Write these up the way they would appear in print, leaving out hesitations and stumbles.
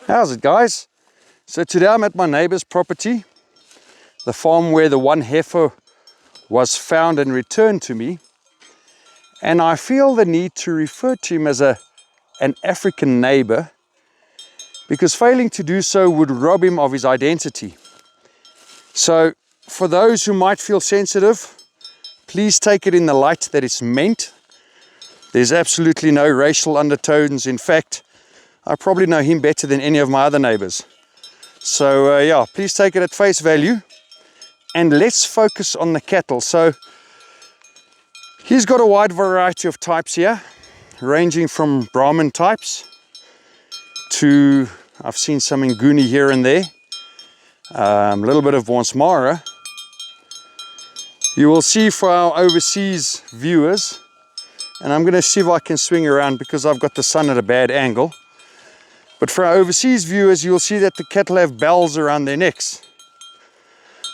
How's it, guys? So today I'm at my neighbor's property, the farm where the one heifer was found and returned to me, and I feel the need to refer to him as an African neighbor, because failing to do so would rob him of his identity. So for those who might feel sensitive, please take it in the light that it's meant. There's absolutely no racial undertones. In fact, I probably know him better than any of my other neighbors. So yeah, please take it at face value, and let's focus on the cattle. So he's got a wide variety of types here, ranging from Brahman types to, I've seen some Nguni here and there, a little bit of Bonsmara. You will see for our overseas viewers, and I'm going to see if I can swing around because I've got the sun at a bad angle. But for our overseas viewers, you'll see that the cattle have bells around their necks.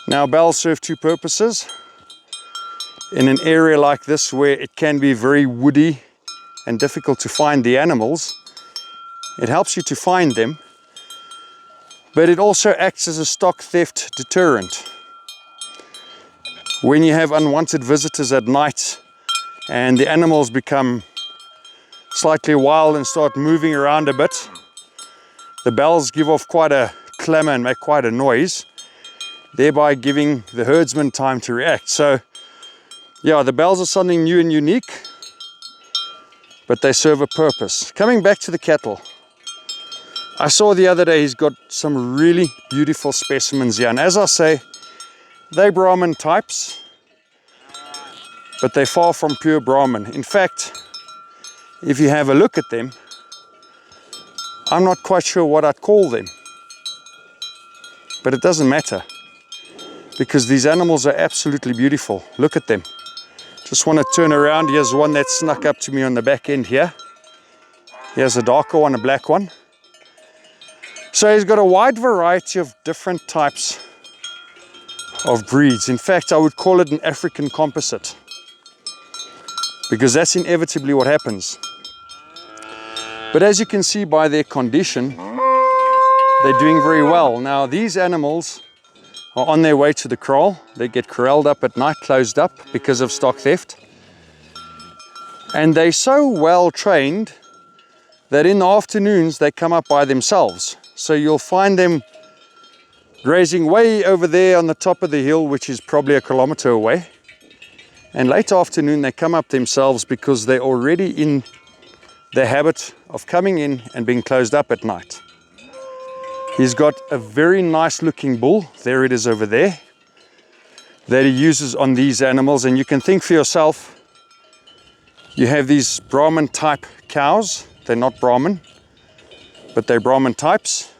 Now, bells serve two purposes. In an area like this where it can be very woody and difficult to find the animals, it helps you to find them, but it also acts as a stock theft deterrent. When you have unwanted visitors at night and the animals become slightly wild and start moving around a bit, the bells give off quite a clamor and make quite a noise, thereby giving the herdsman time to react. So yeah, the bells are something new and unique, but they serve a purpose. Coming back to the cattle, I saw the other day he's got some really beautiful specimens here, and as I say, they're Brahman types, but they're far from pure Brahman. In fact, if you have a look at them, I'm not quite sure what I'd call them, but it doesn't matter because these animals are absolutely beautiful. Look at them. Just want to turn around. Here's one that snuck up to me on the back end here. Here's a darker one, a black one. So he's got a wide variety of different types of breeds. In fact, I would call it an African composite, because that's inevitably what happens. But as you can see by their condition, they're doing very well. Now, these animals are on their way to the kraal. They get corralled up at night, closed up because of stock theft. And they're so well trained that in the afternoons they come up by themselves. So you'll find them grazing way over there on the top of the hill, which is probably a kilometer away. And late afternoon they come up themselves because they're already in the habit of coming in and being closed up at night. He's got a very nice looking bull, there it is over there, that he uses on these animals. And you can think for yourself, you have these Brahman type cows. They're not Brahman, but they're Brahman types,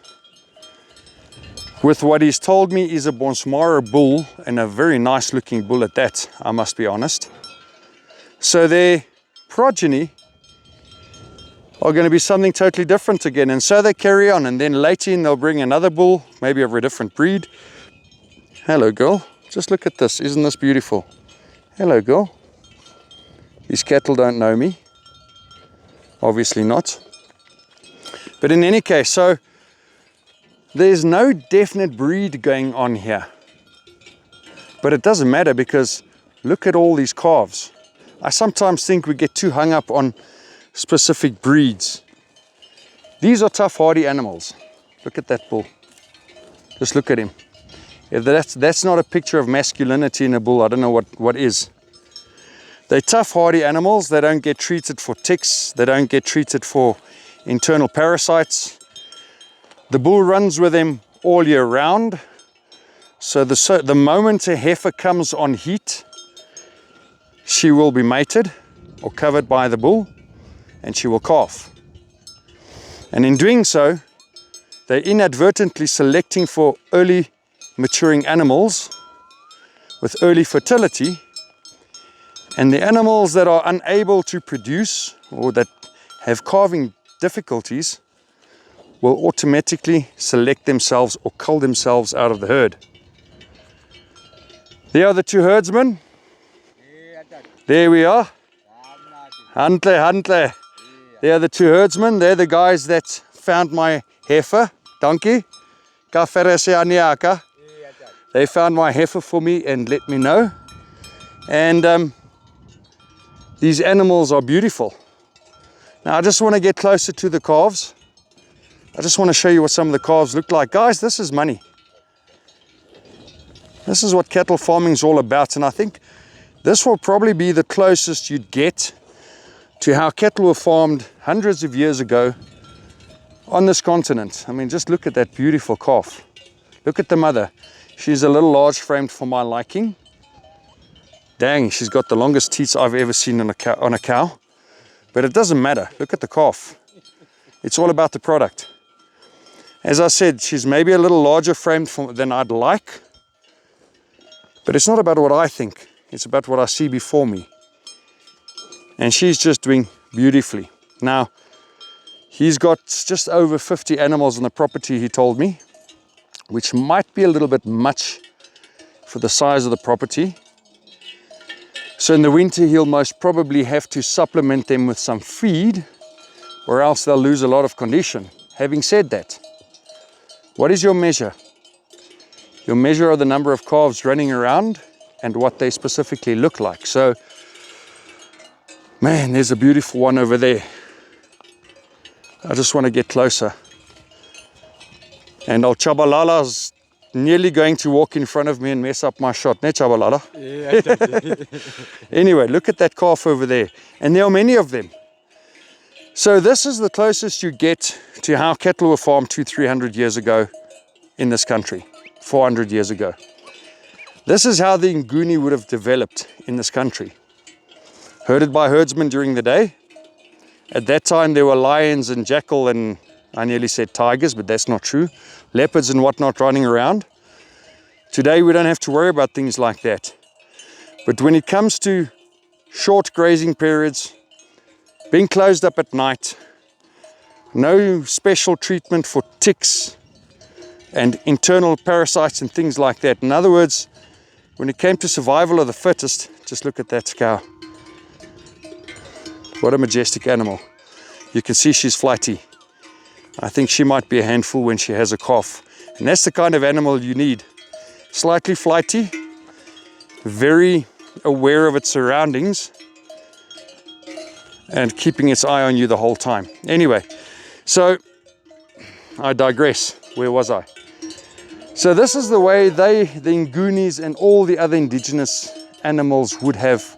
with what he's told me is a Bonsmara bull, and a very nice looking bull at that, I must be honest. So their progeny are going to be something totally different again, and so they carry on, and then later in they'll bring another bull, maybe of a different breed. Hello girl, just look at this, isn't this beautiful? Hello girl. These cattle don't know me, obviously not. But in any case, so there's no definite breed going on here, but it doesn't matter because look at all these calves. I sometimes think we get too hung up on specific breeds. These are tough, hardy animals. Look at that bull. Just look at him. If that's not a picture of masculinity in a bull, I don't know what is. They're tough, hardy animals. They don't get treated for ticks. They don't get treated for internal parasites. The bull runs with them all year round. So the moment a heifer comes on heat, she will be mated or covered by the bull, and she will calf. And in doing so, they're inadvertently selecting for early maturing animals with early fertility, and the animals that are unable to produce or that have calving difficulties will automatically select themselves or cull themselves out of the herd. There are the two herdsmen. There we are. Hantle. They are the two herdsmen. They're the guys that found my heifer Donkey. Ka verder se aniaka. They found my heifer for me and let me know. And these animals are beautiful. Now I just want to get closer to the calves. I just want to show you what some of the calves look like. Guys, this is money. This is what cattle farming is all about, and I think this will probably be the closest you'd get to how cattle were farmed hundreds of years ago on this continent. I mean, just look at that beautiful calf. Look at the mother. She's a little large framed for my liking. Dang, she's got the longest teats I've ever seen on a cow. But it doesn't matter. Look at the calf. It's all about the product. As I said, she's maybe a little larger framed than I'd like. But it's not about what I think. It's about what I see before me. And she's just doing beautifully. Now, he's got just over 50 animals on the property, he told me, which might be a little bit much for the size of the property. So in the winter, he'll most probably have to supplement them with some feed, or else they'll lose a lot of condition. Having said that, what is your measure? Your measure are the number of calves running around and what they specifically look like. So, man, there's a beautiful one over there. I just want to get closer. And old Chabalala's nearly going to walk in front of me and mess up my shot. Ne, Chabalala? Yeah. Anyway, look at that calf over there. And there are many of them. So this is the closest you get to how cattle were farmed 200-300 years ago in this country, 400 years ago. This is how the Nguni would have developed in this country. Herded by herdsmen during the day. At that time there were lions and jackal and I nearly said tigers, but that's not true. Leopards and whatnot running around. Today we don't have to worry about things like that. But when it comes to short grazing periods, being closed up at night, no special treatment for ticks and internal parasites and things like that. In other words, when it came to survival of the fittest, just look at that cow. What a majestic animal. You can see she's flighty. I think she might be a handful when she has a calf. And that's the kind of animal you need. Slightly flighty, very aware of its surroundings, and keeping its eye on you the whole time. Anyway, so I digress. Where was I? So this is the way the Ngunis and all the other indigenous animals would have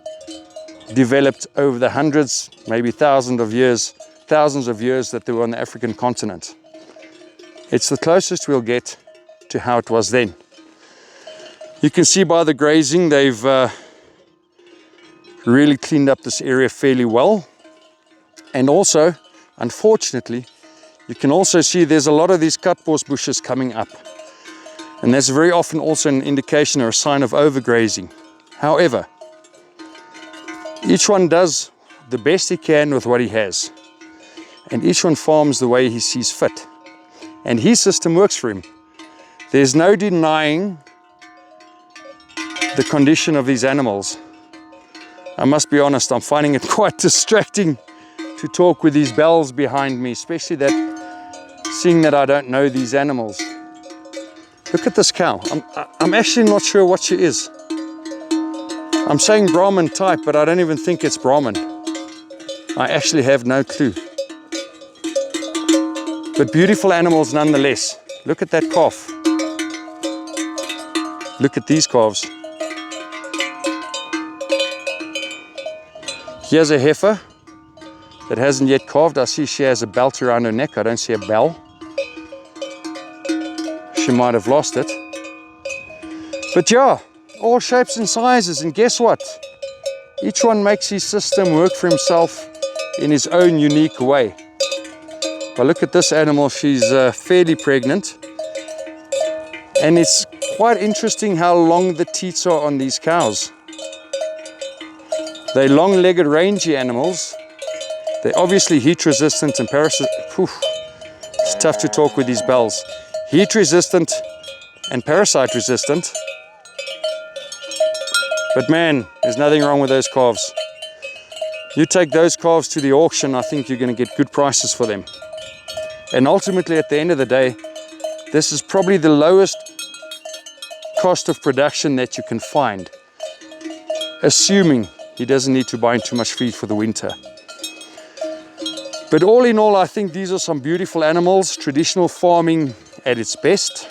developed over the hundreds, maybe thousands of years that they were on the African continent. It's the closest we'll get to how it was then. You can see by the grazing, they've really cleaned up this area fairly well. And also, unfortunately, you can also see there's a lot of these cutpose bushes coming up. And that's very often also an indication or a sign of overgrazing. However, each one does the best he can with what he has. And each one farms the way he sees fit. And his system works for him. There's no denying the condition of these animals. I must be honest, I'm finding it quite distracting to talk with these bells behind me, especially that, seeing that I don't know these animals. Look at this cow. I'm actually not sure what she is. I'm saying Brahman type, but I don't even think it's Brahman. I actually have no clue. But beautiful animals nonetheless. Look at that calf. Look at these calves. Here's a heifer that hasn't yet calved. I see she has a belt around her neck. I don't see a bell. She might have lost it. But yeah, all shapes and sizes. And guess what? Each one makes his system work for himself in his own unique way. But look at this animal. She's fairly pregnant. And it's quite interesting how long the teats are on these cows. They're long-legged, rangy animals. They're obviously heat-resistant and it's tough to talk with these bells. Heat-resistant and parasite-resistant. But man, there's nothing wrong with those calves. You take those calves to the auction, I think you're going to get good prices for them. And ultimately, at the end of the day, this is probably the lowest cost of production that you can find, assuming he doesn't need to buy too much feed for the winter. But all in all, I think these are some beautiful animals, traditional farming at its best.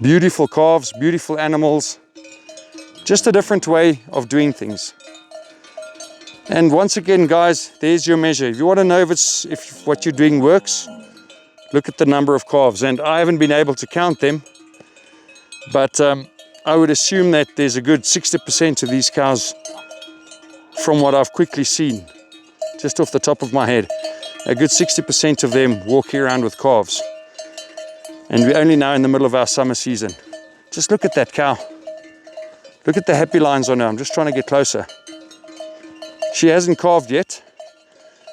Beautiful calves, beautiful animals, just a different way of doing things. And once again, guys, there's your measure. If you want to know if what you're doing works, look at the number of calves. And I haven't been able to count them, but I would assume that there's a good 60% of these cows, from what I've quickly seen, just off the top of my head, a good 60% of them walking around with calves. And we're only now in the middle of our summer season. Just look at that cow. Look at the happy lines on her. I'm just trying to get closer. She hasn't calved yet,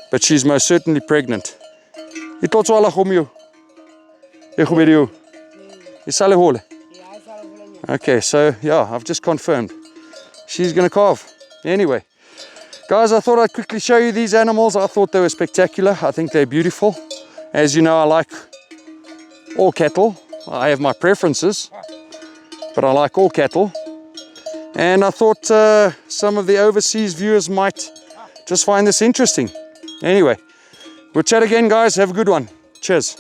but she's most certainly pregnant. Okay, so yeah, I've just confirmed. She's gonna calve. Anyway, guys, I thought I'd quickly show you these animals. I thought they were spectacular. I think they're beautiful. As you know, I like all cattle. I have my preferences, but I like all cattle. And I thought some of the overseas viewers might just find this interesting. Anyway, we'll chat again, guys. Have a good one. Cheers.